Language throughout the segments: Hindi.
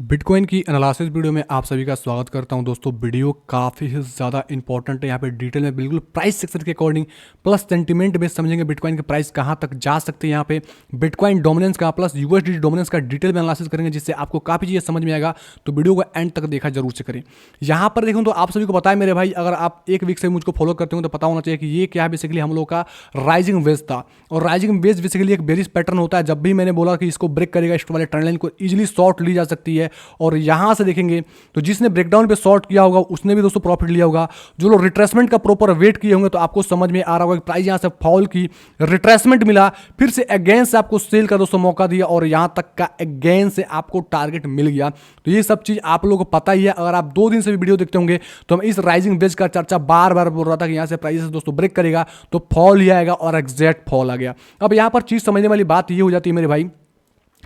बिटकॉइन की एनालिसिस वीडियो में आप सभी का स्वागत करता हूं दोस्तों। वीडियो काफ़ी ज़्यादा इंपॉर्टेंट है। यहाँ पे डिटेल में बिल्कुल प्राइस सेक्शन के अकॉर्डिंग प्लस सेंटीमेंट बेस समझेंगे बिटकॉइन के प्राइस कहाँ तक जा सकते हैं, यहाँ पे बिटकॉइन डोमिनेंस का प्लस यूएसडी डोमिनेंस का डिटेल में एनालिसिस करेंगे, जिससे आपको काफ़ी चीज़ें समझ में आएगा। तो वीडियो को एंड तक देखा जरूर से करें। यहाँ पर देखूँ तो आप सभी को पता है मेरे भाई, अगर आप एक वीक से मुझको फॉलो करते हो तो पता होना चाहिए कि ये क्या है। बेसिकली हम लोग का राइजिंग वेज था, और राइजिंग वेज बेसिकली एक बेरिश पैटर्न होता है। जब भी मैंने बोला कि इसको ब्रेक करेगा, इस वाले ट्रेंड लाइन को इजीली शॉर्ट ली जा सकती है। और यहाँ से देखेंगे तो जिसने ब्रेकडाउन पे शॉर्ट किया होगा उसने भी दोस्तों प्रॉफिट लिया होगा। जो लोग रिट्रेसमेंट का प्रॉपर वेट किए होंगे तो आपको समझ में आ रहा होगा कि प्राइस यहां से फॉल की, रिट्रेसमेंट मिला, फिर से अगेन से आपको सेल का दोस्तों मौका दिया, और यहां तक का अगेन से आपको टारगेट मिल गया। तो ये सब चीज आप लोगों को पता ही है। अगर आप 2 दिन से भी वीडियो देखते होंगे तो हम इस राइजिंग वेज का चर्चा बार बार बोल रहा था कि यहां से प्राइस दोस्तों ब्रेक करेगा तो फॉल ही आएगा, और एग्जैक्ट फॉल आ गया। अब यहां पर चीज समझने वाली बात ये हो जाती है मेरे भाई,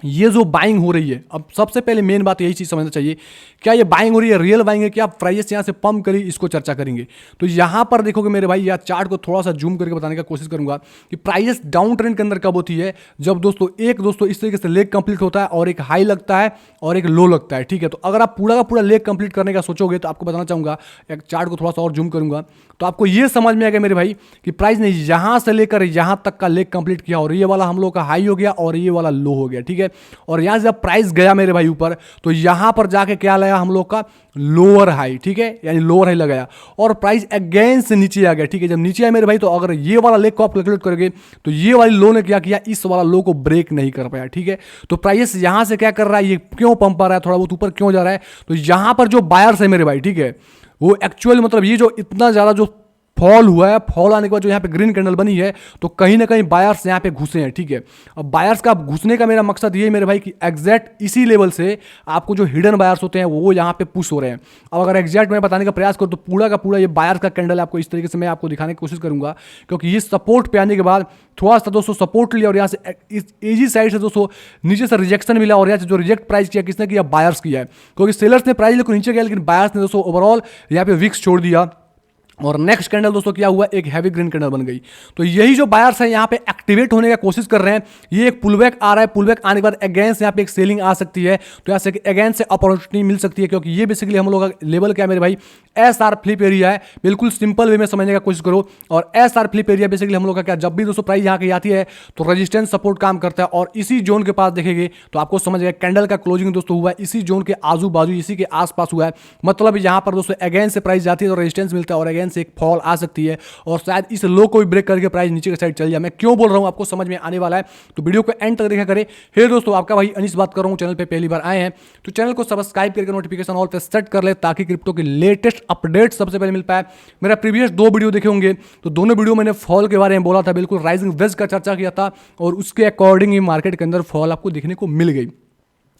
ये जो बाइंग हो रही है, अब सबसे पहले मेन बात यही चीज समझना चाहिए, क्या ये बाइंग हो रही है रियल बाइंग है, क्या प्राइस यहां से पंप करी, इसको चर्चा करेंगे। तो यहां पर देखोगे मेरे भाई, या चार्ट को थोड़ा सा जूम करके बताने का कोशिश करूंगा कि प्राइस डाउन ट्रेंड के अंदर कब होती है, जब दोस्तों इस तरीके से लेग कंप्लीट होता है और एक हाई लगता है और एक लो लगता है। ठीक है, तो अगर आप पूरा का पूरा लेग कंप्लीट करने का सोचोगे तो आपको बताना चाहूंगा, एक चार्ट को थोड़ा सा और जूम करूंगा तो आपको यह समझ में आएगा मेरे भाई कि प्राइस ने यहां से लेकर यहां तक का लेग कंप्लीट किया, और ये वाला हम लोग का हाई हो गया और ये वाला लो हो गया। ठीक है, और यहां से जब प्राइस गया मेरे भाई ऊपर, तो यहां पर जाके क्या लगा हम लोग का लोअर हाई। ठीक है, यानी लोअर हाई लगाया और प्राइस अगेन से नीचे आ गया। ठीक है, जब नीचे आया मेरे भाई, तो अगर ये वाला लेग को आप कैलकुलेट करोगे तो ये वाली लो ने क्या किया, इस वाला लो को ब्रेक नहीं कर पाया। ठीक है, तो प्राइस यहां से क्या कर रहा है, ये क्यों पंप आ रहा है, थोड़ा बहुत ऊपर क्यों जा रहा है, तो यहां पर जो बायर्स है मेरे भाई, ठीक है, वो एक्चुअल मतलब ये जो इतना ज्यादा जो फॉल हुआ है, फॉल आने के बाद जो यहाँ पे ग्रीन कैंडल बनी है, तो कहीं ना कहीं बायर्स यहाँ पे घुसे हैं। ठीक है, अब बायर्स का घुसने का मेरा मकसद ये है मेरे भाई कि एग्जैक्ट इसी लेवल से आपको जो हिडन बायर्स होते हैं वो यहाँ पे पुश हो रहे हैं। अब अगर एग्जैक्ट मैं बताने का प्रयास करूँ तो पूरा का पूरा ये बायर्स का कैंडल आपको इस तरीके से मैं आपको दिखाने की कोशिश करूंगा, क्योंकि ये सपोर्ट पे आने के बाद थोड़ा सा दोस्तों सपोर्ट लिया, और यहाँ से इस एजी साइड से दोस्तों नीचे से रिजेक्शन मिला, और यहाँ से जो रिजेक्ट प्राइस किया किसने किया, बायर्स किया है, क्योंकि सेलर्स ने प्राइस लेकर नीचे गया, लेकिन बायर्स ने दोस्तों ओवरऑल यहाँ पे विक्स छोड़ दिया। और नेक्स्ट कैंडल दोस्तों क्या हुआ, एक हैवी ग्रीन कैंडल बन गई। तो यही जो बायर्स है यहाँ पे एक्टिवेट होने का कोशिश कर रहे हैं। ये एक पुलबैक आ रहा है, पुलबैक आने के बाद अगेन से यहाँ पे एक सेलिंग आ सकती है, तो यहाँ से अगेन से अपॉर्चुनिटी मिल सकती है, क्योंकि ये बेसिकली हम लोग का लेवल क्या है मेरे भाई, एस आर फ्लिप एरिया है। बिल्कुल सिंपल वे में समझने का कोशिश करो, और S R flip area basically हम लोग का क्या, जब भी दोस्तों प्राइस यहाँ की आती है तो रेजिस्टेंस सपोर्ट काम करता है, और इसी जोन के पास देखेंगे तो आपको समझ आएगा कैंडल का क्लोजिंग दोस्तों हुआ है इसी जोन के आजू बाजू, इसी के आसपास हुआ है। मतलब यहाँ पर दोस्तों अगेन से प्राइस जाती है तो रेजिस्टेंस मिलता है, और अगेन से एक फॉल आ सकती है, और शायद इस लो को भी ब्रेक करके प्राइस नीचे की साइड चल जाए। मैं क्यों बोल रहा हूं आपको समझ में आने वाला है, तो वीडियो को एंड तक देखा करें। हे दोस्तों, आपका भाई अनीस बात कर रहा हूं। चैनल पे पहली बार आए हैं तो चैनल को सब्सक्राइब करके नोटिफिकेशन ऑल पे सेट कर ले, ताकि क्रिप्टो की लेटेस्ट अपडेट सबसे पहले मिल पाए। मेरा प्रीवियस 2 वीडियो देखे होंगे तो दोनों वीडियो मैंने फॉल के बारे में बोला था, बिल्कुल राइजिंग वेज का चर्चा किया था, और उसके अकॉर्डिंग ही मार्केट के अंदर फॉल आपको देखने को मिल गई।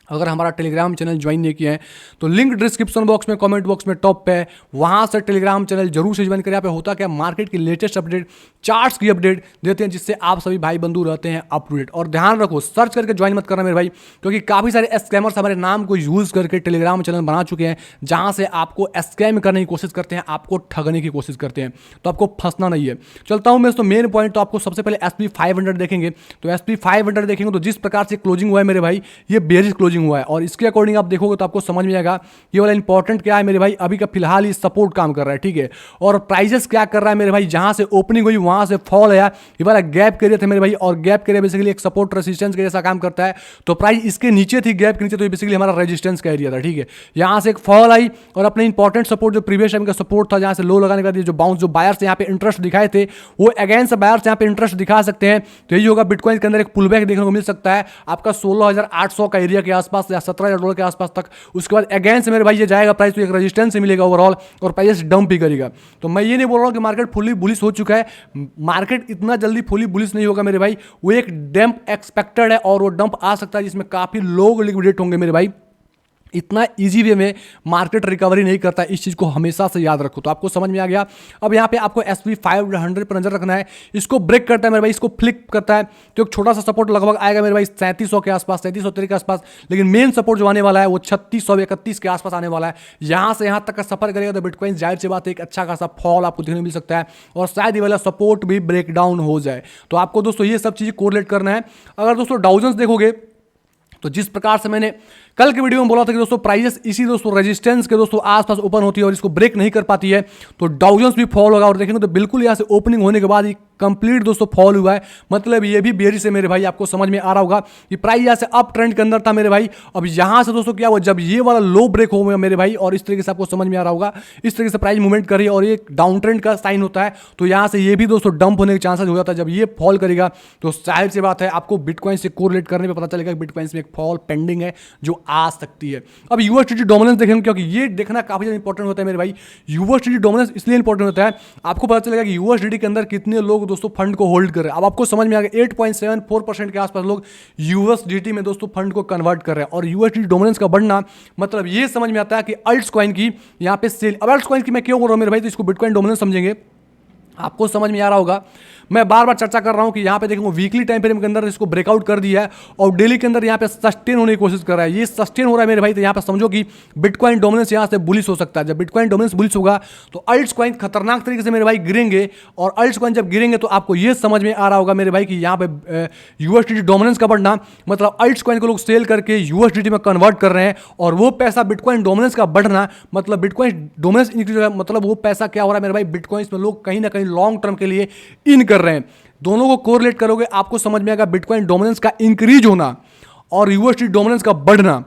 अगर हमारा टेलीग्राम चैनल ज्वाइन नहीं किया है तो लिंक डिस्क्रिप्शन बॉक्स में, कमेंट बॉक्स में टॉप पे है, वहां से टेलीग्राम चैनल जरूर से ज्वाइन करें। यहाँ पे होता क्या, मार्केट की लेटेस्ट अपडेट, चार्ट्स की अपडेट देते हैं, जिससे आप सभी भाई बंधु रहते हैं अप टू डेट। और ध्यान रखो, सर्च करके ज्वाइन मत करना मेरे भाई, क्योंकि काफ़ी सारे स्कैमर्स हमारे नाम को यूज़ करके टेलीग्राम चैनल बना चुके हैं, जहाँ से आपको स्कैम करने की कोशिश करते हैं, आपको ठगने की कोशिश करते हैं। तो आपको फंसना नहीं है। चलता हूँ मैं तो मेन पॉइंट, तो आपको सबसे पहले SP 500 देखेंगे। तो SP 500 देखेंगे तो जिस प्रकार से क्लोजिंग हुआ है मेरे भाई, ये बेरिश क्लोजिंग हुआ है, और इसके अकॉर्डिंग आप देखोगे तो आपको समझ में आएगा ये वाला इंपॉर्टेंट क्या है मेरे भाई, अभी का फिलहाल ही सपोर्ट काम कर रहा है। ठीक है, और प्राइसेस क्या कर रहा है मेरे भाई, जहां से ओपनिंग हुई वहां से फॉल आया, ये वाला गैप एरिया था मेरे भाई, और गैप एरिया बेसिकली एक सपोर्ट रेजिस्टेंस के जैसा काम करता है। तो प्राइस इसके नीचे थी, गैप के नीचे, तो ये बेसिकली हमारा रेजिस्टेंस का एरिया था। ठीक है, यहां से एक फॉल आई, और अपने इंपॉर्टेंट सपोर्ट जो प्रीवियस टाइम का सपोर्ट था, जहां से लो लगाने के बाद जो बाउंस, जो बायर्स यहाँ पे इंटरेस्ट दिखाए थे, वो अगेन से बायर्स यहाँ पे इंटरेस्ट दिखा सकते हैं। तो यही होगा, बिटकॉइन के अंदर एक पुलबैक देखने को मिल सकता है आपका 16,800 का एरिया के आसपास, या $17,000 के आसपास तक। उसके बाद अगेन से मेरे भाई ये जाएगा प्राइस, तो एक रेजिस्टेंस से मिलेगा ओवरऑल, और प्राइस डंप भी करेगा। तो मैं ये नहीं बोल रहा हूं कि मार्केट फुली बुलिश हो चुका है, मार्केट इतना जल्दी फुली बुलिश नहीं होगा मेरे भाई, वो एक डंप एक्सपेक्टेड है, और वो डंप आ सकता है जिसमें काफी लोग लिक्विडेट होंगे मेरे भाई। इतना इजी वे में मार्केट रिकवरी नहीं करता, इस चीज़ को हमेशा से याद रखो। तो आपको समझ में आ गया। अब यहाँ पे आपको SP 500 पर नजर रखना है, इसको ब्रेक करता है मेरे भाई, इसको फ्लिप करता है, तो एक छोटा सा सपोर्ट लगभग आएगा मेरे भाई 3700 के आसपास, 3730 के आसपास, लेकिन मेन सपोर्ट जो आने वाला है वो 3631 के आसपास आने वाला है। यहाँ से यहाँ तक का सफर करेगा तो बिटकॉइन जाहिर सी बात है एक अच्छा खासा फॉल आपको देखने को मिल सकता है, और शायद ये वाला सपोर्ट भी ब्रेक डाउन हो जाए। तो आपको दोस्तों ये सब चीज़ें कोरिलेट करना है। अगर दोस्तों डाउजेंस देखोगे तो जिस प्रकार से मैंने कल के वीडियो में बोला था कि दोस्तों प्राइसेस इसी दोस्तों रेजिस्टेंस के दोस्तों आसपास ओपन होती है और इसको ब्रेक नहीं कर पाती है तो डाउ जोन्स भी फॉल होगा। और देखेंगे तो बिल्कुल यहाँ से ओपनिंग होने के बाद ही कंप्लीट दोस्तों फॉल हुआ है, मतलब ये भी बेरिश है मेरे भाई। आपको समझ में आ रहा होगा कि प्राइस यहाँ से अप ट्रेंड के अंदर था मेरे भाई। अब यहाँ से दोस्तों क्या हुआ, जब ये वाला लो ब्रेक हो गया मेरे भाई और इस तरीके से आपको समझ में आ रहा होगा, इस तरीके से प्राइस मूवमेंट करी और ये डाउन ट्रेंड का साइन होता है तो यहाँ से ये भी दोस्तों डंप होने के चांसेस हो जाता है। जब ये फॉल करेगा तो जाहिर सी बात है आपको बिटकॉइन से कोरिलेट करने पर पता चलेगा कि बिटकॉइन में एक फॉल पेंडिंग है जो आ सकती है। अब यूएसडीटी डोमिनेंस देखेंगे क्योंकि ये देखना काफी ज्यादा इंपॉर्टेंट होता है मेरे भाई। यूएसडीटी डोमिनेंस इसलिए इंपॉर्टेंट होता है, आपको पता चलेगा कि यूएसडीटी के अंदर कितने लोग दोस्तों फंड को होल्ड कर रहे हैं। अब आपको समझ में आ गया 8.74% के आसपास लोग यूएसडीटी में दोस्तों फंड को कन्वर्ट कर रहे हैं और यूएसडीटी डोमिनेंस का बढ़ना मतलब ये समझ में आता है कि अल्ट्स कॉइन की यहाँ पे सेल। अब अल्ट्स कॉइन की मैं क्यों बोल रहा हूं मेरे भाई, तो इसको बिटकॉइन डोमिनेंस समझेंगे, आपको समझ में आ रहा होगा। मैं बार बार चर्चा कर रहा हूं कि यहां पे देखो वीकली टाइम फ्रेम के अंदर इसको ब्रेकआउट कर दिया है और डेली के अंदर यहां पे सस्टेन होने की कोशिश कर रहा है। ये सस्टेन हो रहा है मेरे भाई, तो यहां पे समझो कि बिटकॉइन डोमिनेंस यहां से बुलिश हो सकता है। जब बिटकॉइन डोमिनेंस बुलिश होगा तो अल्ट्स कॉइन खतरनाक तरीके से मेरे भाई गिरेंगे और अल्ट्स कॉइन जब गिरेंगे तो आपको ये समझ में आ रहा होगा मेरे भाई कि यहां पे यूएसडीटी डोमिनेंस का बढ़ना मतलब अल्ट्स कॉइन को लोग सेल करके यूएसडीटी में कन्वर्ट कर रहे हैं और वो पैसा बिटकॉइन डोमिनेंस का बढ़ना मतलब बिटकॉइन डोमिनेंस इंक्रीज हो रहा है, मतलब वो पैसा क्या हो रहा है मेरे भाई, बिटकॉइन में लोग कहीं ना कहीं लॉन्ग टर्म के लिए इन कर रहे हैं। दोनों को कोरिलेट करोगे आपको समझ में आएगा बिटकॉइन डोमिनेंस का इंक्रीज होना और यूएसडी डोमिनेंस का बढ़ना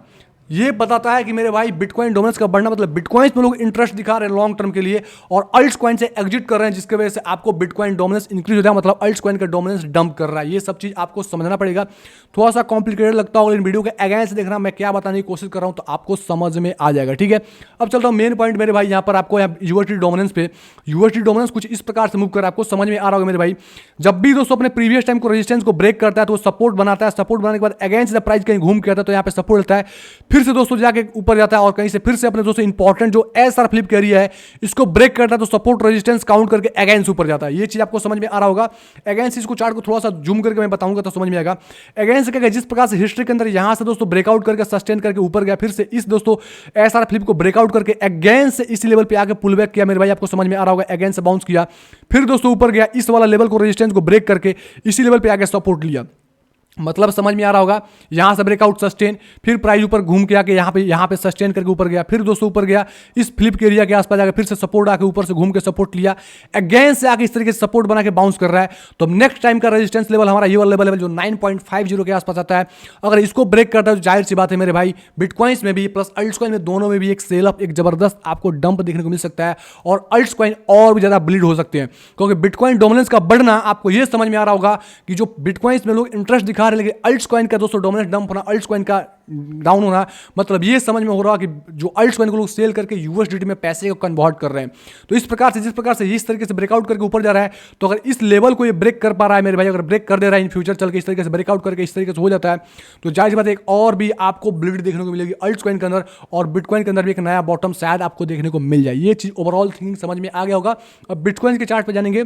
ये बताता है कि मेरे भाई बिटकॉइन डोमिनेंस का बढ़ना मतलब बिटकॉइन में लोग इंटरेस्ट दिखा रहे हैं लॉन्ग टर्म के लिए और अल्ट्स कॉइन से एग्जिट कर रहे हैं, जिसकी वजह से आपको बिटकॉइन डोमिनेंस इंक्रीज हो जाए मतलब अल्ट्स कॉइन का डोमिनेंस डंप कर रहा है। ये सब चीज आपको समझना पड़ेगा। थोड़ा सा कॉम्प्लिकेटेड लगता होगा इन वीडियो के अगेंस्ट देखना मैं क्या बताने की कोशिश कर रहा हूं तो आपको समझ में आ जाएगा। ठीक है, अब चलता हूं मेन पॉइंट मेरे भाई। यहाँ पर आपको यूएसडी डोमिनेंस पे यूएसडी डोमिनेंस कुछ इस प्रकार से मूव कर रहा है, आपको समझ में आ रहा होगा मेरे भाई। जब भी दोस्तों अपने प्रीवियस टाइम को रेजिस्टेंस को ब्रेक करता है तो सपोर्ट बनाता है, सपोर्ट बनाने के बाद अगेंस्ट द प्राइस कहीं घूम के आता है तो यहाँ पे सपोर्ट लेता है, फिर से दोस्तों जाके ऊपर जाता है और कहीं से फिर से अपने दोस्तों इंपॉर्टेंट जो एसआर फ्लिप का एरिया है इसको ब्रेक करता है तो सपोर्ट रेजिस्टेंस काउंट करके अगेंस्ट ऊपर जाता है। ये चीज आपको समझ में आ रहा होगा। अगेंस्ट इसको चार्ट को थोड़ा सा जूम करके मैं बताऊंगा तो समझ में आएगा। अगेंस्ट क्या, जिस प्रकार से हिस्ट्री के अंदर यहां से दोस्तों ब्रेकआउट करके सस्टेन करके ऊपर गया, फिर से इस दोस्तों एसआर फ्लिप को ब्रेकआउट करके अगेंस्ट से इस लेवल पे आके पुल बैक किया मेरे भाई, आपको समझ में आ रहा होगा। अगेंस्ट से बाउंस किया, फिर दोस्तों ऊपर गया, इस वाला लेवल को रेजिस्टेंस को ब्रेक करके इसी लेवल पे आके सपोर्ट लिया, मतलब समझ में आ रहा होगा। यहां से ब्रेकआउट सस्टेन, फिर प्राइस ऊपर घूम के आके यहां पे सस्टेन करके ऊपर गया, फिर दोस्तों ऊपर गया इस फ्लिप के एरिया के आसपास जाकर फिर से सपोर्ट आके ऊपर से घूम के सपोर्ट लिया, अगेंस्ट से आके इस तरीके से सपोर्ट बना के बाउंस कर रहा है। तो नेक्स्ट टाइम का रेजिस्टेंस लेवल हमारा ये वाला लेवल जो 9.50 के आसपास आता है, अगर इसको ब्रेक करता है तो जाहिर सी बात है मेरे भाई बिटकॉइंस में भी प्लस अल्ट्स कॉइन में दोनों में भी एक सेल अप, एक जबरदस्त आपको डंप देखने को मिल सकता है और अल्ट्स कॉइन और भी ज्यादा ब्लीड हो सकते हैं क्योंकि बिटकॉइन डोमिनेंस का बढ़ना आपको यह समझ में आ रहा होगा कि जो बिटकॉइंस में लोग इंटरेस्ट दिखा रहे हैं लेकिन अल्ट्स कॉइन का दोस्तों डोमिनेंस डंप होना, अल्ट्स कॉइन का डाउन होना, मतलब ये समझ में हो रहा है कि जो अल्ट्स कॉइन को लोग सेल करके यूएसडीटी में पैसे को कन्वर्ट कर रहे हैं। तो इस प्रकार से जिस प्रकार से इस तरीके से ब्रेकआउट करके ऊपर जा रहा है तो अगर इस लेवल को ये ब्रेक कर पा रहा है मेरे भाई, अगर ब्रेक कर दे रहा है इन फ्यूचर चल के इस तरीके से ब्रेकआउट करके इस तरीके से हो जाता है तो जाहिर सी बात है एक और भी आपको ब्लीड देखने को मिलेगी अल्ट्स कॉइन के अंदर और बिटकॉइन के अंदर भी एक नया बॉटम शायद आपको देखने को मिल जाए। ये चीज ओवरऑल थिंकिंग समझ में आ गया होगा। अब बिटकॉइन के चार्ट पर जानेंगे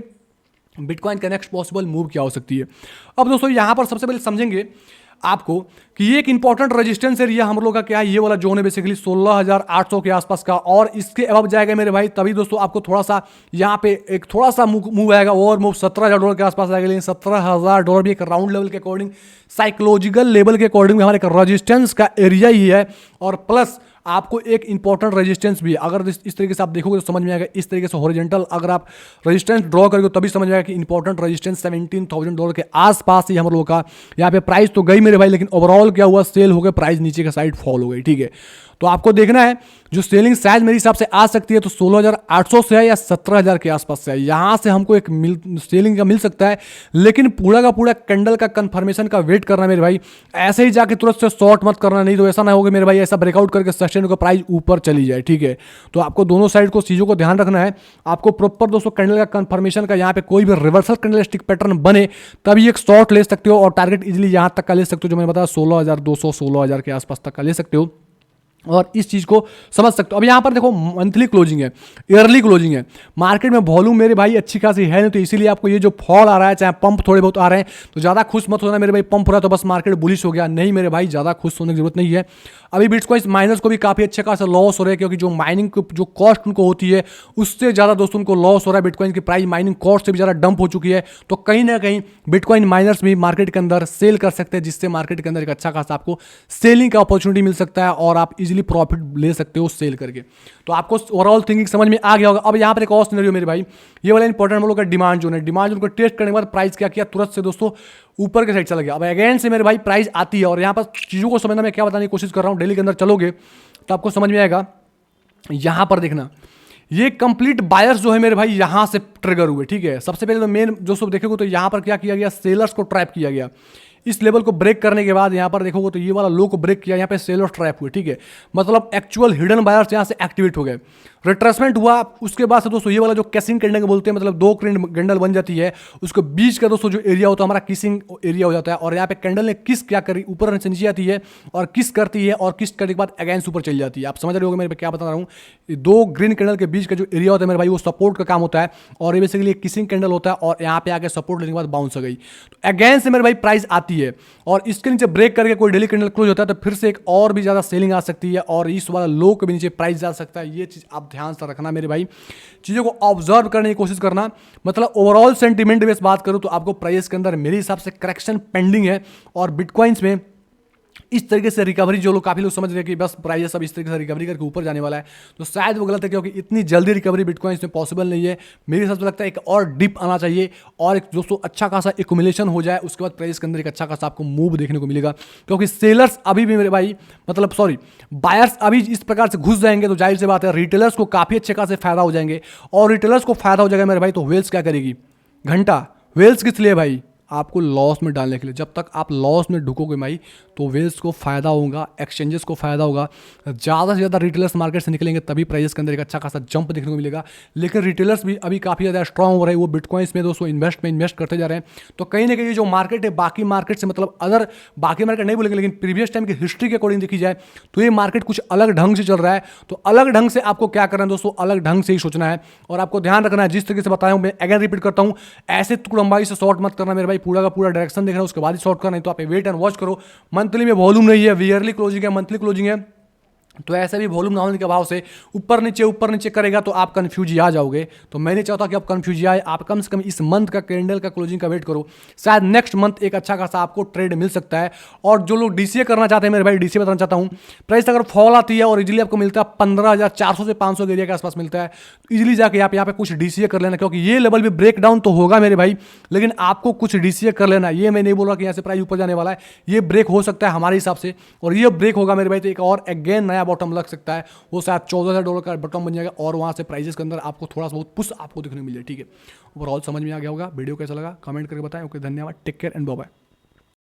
बिटकॉइन का नेक्स्ट पॉसिबल मूव क्या हो सकती है। अब दोस्तों यहां पर सबसे पहले समझेंगे आपको कि ये एक इंपॉर्टेंट रेजिस्टेंस एरिया हम लोग का क्या है, ये वाला जोन है बेसिकली 16,800 के आसपास का और इसके अबव जाएगा मेरे भाई तभी दोस्तों आपको थोड़ा सा यहाँ पे एक थोड़ा सा मूव आएगा और मूव $17,000 के आसपास आएगा। लेकिन $17,000 भी एक राउंड लेवल के अकॉर्डिंग साइकोलॉजिकल लेवल के अकॉर्डिंग हमारे एक रेजिस्टेंस का एरिया ही है और प्लस आपको एक इंपॉर्टेंट रेजिस्टेंस भी है। अगर इस तरीके से आप देखोगे तो समझ में आएगा, इस तरीके से हॉरिजॉन्टल अगर आप रेजिस्टेंस ड्रॉ करोगे तभी समझ में आएगा कि इंपॉर्टेंट रेजिस्टेंस $17,000 के आसपास ही हम लोगों का यहाँ पे प्राइस तो गई मेरे भाई, लेकिन ओवरऑल क्या हुआ, सेल हो गए, प्राइस नीचे का साइड फॉल हो गई। ठीक है, तो आपको देखना है जो सेलिंग साइज मेरे हिसाब से आ सकती है तो 16,800 से है या 17,000 के आसपास से है। यहां से हमको एक सेलिंग का मिल सकता है, लेकिन पूरा का पूरा कैंडल का कंफर्मेशन का वेट करना मेरे भाई। ऐसे ही जाके तुरंत से शॉर्ट मत करना, नहीं तो ऐसा ना होगा मेरे भाई ऐसा ब्रेकआउट करके सस्टेन का प्राइस ऊपर चली जाए। ठीक है, तो आपको दोनों साइड को चीजों को ध्यान रखना है। आपको प्रॉपर दोस्तों कैंडल का कंफर्मेशन का यहाँ पे कोई भी रिवर्सल कैंडलस्टिक पैटर्न बने तभी एक शॉर्ट ले सकते हो और टारगेट इजिली यहां तक का ले सकते हो जो मैंने बताया 16,200 16,000 के आसपास तक का ले सकते हो। और इस चीज़ को समझ सकते हो। अब यहाँ पर देखो मंथली क्लोजिंग है, ईयरली क्लोजिंग है, मार्केट में वॉल्यूम मेरे भाई अच्छी खासी है नहीं, तो इसीलिए आपको ये जो फॉल आ रहा है, चाहे पंप थोड़े बहुत आ रहे हैं, तो ज़्यादा खुश मत होना मेरे भाई। पंप हो रहा है तो बस मार्केट बुलिश हो गया, नहीं मेरे भाई, ज़्यादा खुश होने की जरूरत नहीं है। अभी बिटकॉइन माइनर्स को भी काफ़ी अच्छे खासा लॉस हो रहा है, क्योंकि जो माइनिंग जो कॉस्ट उनको होती है उससे ज़्यादा दोस्तों उनको लॉस हो रहा है। बिटकॉइन की प्राइस माइनिंग कॉस्ट से भी ज़्यादा डंप हो चुकी है, तो कहीं ना कहीं बिटकॉइन माइनर्स भी मार्केट के अंदर सेल कर सकते हैं, जिससे मार्केट के अंदर एक अच्छा खासा आपको सेलिंग का अपॉर्चुनिटी मिल सकता है और आप इजीली प्रॉफिट ले सकते हो सेल करके। तो आपको ओवरऑल थिंकिंग समझ में आ गया होगा। अब यहाँ पर एक और सिनेरियो मेरे भाई, ये वाला इंपॉर्टेंट हम लोग का डिमांड जोन है। डिमांड जोन को टेस्ट करने के बाद प्राइस क्या किया, तुरंत से दोस्तों ऊपर के साइड चला गया। अब अगेन से मेरे भाई प्राइस आती है, और यहाँ पर चीज़ों को समझना मैं क्या बताने की कोशिश कर रहा हूँ, डेली के अंदर चलोगे तो आपको समझ में आएगा। यहाँ पर देखना, ये कंप्लीट बायर्स जो है मेरे भाई यहाँ से ट्रिगर हुए, ठीक है। सबसे पहले तो मेन जो सब देखोगे तो यहाँ पर क्या किया गया, सेलर्स को ट्रैप किया गया। इस लेवल को ब्रेक करने के बाद यहाँ पर देखोगे तो ये वाला लो को ब्रेक किया, यहाँ पे सेलर्स ट्रैप हुए, ठीक है। मतलब एक्चुअल हिडन बायर्स यहाँ से एक्टिवेट हो गए, रिट्रेसमेंट हुआ। उसके बाद से दोस्तों ये वाला जो कैसिंग कैंडल बोलते हैं, मतलब दो कैंडल बन जाती है, उसके बीच का दोस्तों जो एरिया होता है हमारा किसिंग एरिया हो जाता है। और यहाँ पे कैंडल ने किस क्या करी, ऊपर से नीचे आती है और किस करती है, और किस करने के बाद अगेंस्ट ऊपर चली जाती है। आप समझ रहे होगे मेरे क्या बता रहा हूँ। दो ग्रीन कैंडल के बीच का जो एरिया होता है मेरे भाई, वो सपोर्ट का काम होता है, और ये बेसिकली किसिंग कैंडल होता है, और यहाँ पे आके सपोर्ट लेने के बाद बाउंस हो गई, तो अगेंस्ट से मेरे भाई प्राइस आती है, और इसके नीचे ब्रेक करके कोई डेली कैंडल क्लोज होता है, तो फिर से एक और भी ज़्यादा सेलिंग आ सकती है, और इस वाला लो के भी नीचे प्राइस जा सकता है। ये चीज़ आप ध्यान से रखना मेरे भाई, चीज़ों को ऑब्जर्व करने की कोशिश करना। मतलब ओवरऑल सेंटीमेंट बेस बात करूं तो आपको प्राइस के अंदर मेरे हिसाब से करेक्शन पेंडिंग है, और बिटकॉइंस में इस तरीके से रिकवरी, जो लोग काफ़ी लोग समझ रहे हैं कि बस प्राइस सब इस तरीके से रिकवरी करके ऊपर जाने वाला है, तो शायद वो गलत है, क्योंकि इतनी जल्दी रिकवरी बिटकॉइंस में पॉसिबल नहीं है। मेरे हिसाब से लगता है एक और डिप आना चाहिए, और एक दोस्तों अच्छा खासा एक्यूमुलेशन हो जाए, उसके बाद प्राइस के अंदर एक अच्छा खासा आपको मूव देखने को मिलेगा। क्योंकि सेलर्स अभी भी मेरे भाई, मतलब सॉरी, बायर्स अभी इस प्रकार से घुस जाएंगे, तो जाहिर सी बात है रिटेलर्स को काफ़ी अच्छे खासे फायदा हो जाएंगे, और रिटेलर्स को फायदा हो जाएगा मेरे भाई, तो वेल्स क्या करेगी, घंटा वेल्स किस लिए भाई, आपको लॉस में डालने के लिए। जब तक आप लॉस में ढुकोगे भाई, तो वेल्स को फायदा होगा, एक्सचेंजेस को फायदा होगा, ज़्यादा से ज़्यादा रिटेलर्स मार्केट से निकलेंगे, तभी प्राइस के अंदर एक अच्छा खासा जंप देखने को मिलेगा। लेकिन रिटेलर्स भी अभी काफ़ी ज़्यादा स्ट्रांग हो रहे हैं, वो बिटकॉइंस में दोस्तों इन्वेस्ट करते जा रहे हैं। तो कहीं ना कहीं जो मार्केट है बाकी मार्केट से, मतलब अदर बाकी मार्केट नहीं बोलेंगे, लेकिन प्रीवियस टाइम की हिस्ट्री के अकॉर्डिंग देखी जाए तो ये मार्केट कुछ अलग ढंग से चल रहा है। तो अलग ढंग से आपको क्या करना है दोस्तों, अलग ढंग से ही सोचना है, और आपको ध्यान रखना है, जिस तरीके से बताया हूं मैं अगेन रिपीट करता हूं, ऐसे लंबाई से शॉर्ट मत करना मेरे भाई, पूरा का पूरा डायरेक्शन देखना उसके बाद ही शॉर्ट करना, नहीं तो आप वेट एंड वॉच करो। मंथली में वॉल्यूम नहीं है, ईयरली क्लोजिंग है, मंथली क्लोजिंग है, तो ऐसे भी वॉल्यूम ना होने के अभाव से ऊपर नीचे करेगा, तो आप कंफ्यूज ही आ जाओगे। तो मैं नहीं चाहता कि आप कंफ्यूज आए, आप कम से कम इस मंथ का कैंडल का क्लोजिंग का वेट करो, शायद नेक्स्ट मंथ एक अच्छा खासा आपको ट्रेड मिल सकता है। और जो लोग डीसीए करना चाहते हैं मेरे भाई, डीसीए बताना चाहता हूँ, प्राइस अगर फॉल आती है और इजीली आपको मिलता है 15,400 से 500 के एरिया के आसपास मिलता है, तो इजीली जाके आप यहाँ पे कुछ डीसीए कर लेना, क्योंकि ये लेवल भी ब्रेक डाउन तो होगा मेरे भाई, लेकिन आपको कुछ डीसीए कर लेना। ये मैं नहीं बोल रहा कि यहाँ से प्राइस ऊपर जाने वाला है, ये ब्रेक हो सकता है हमारे हिसाब से, और ये ब्रेक होगा मेरे भाई तो एक और अगेन नया बॉटम लग सकता है, वो शायद $14,000 का बॉटम बन जाएगा, और वहां से प्राइसेस के अंदर आपको थोड़ा सा बहुत पुश आपको देखने को मिल जाए, ठीक है। ओवरऑल समझ में आ गया होगा। वीडियो कैसा लगा कमेंट करके बताएं। ओके, धन्यवाद, take care and bye bye.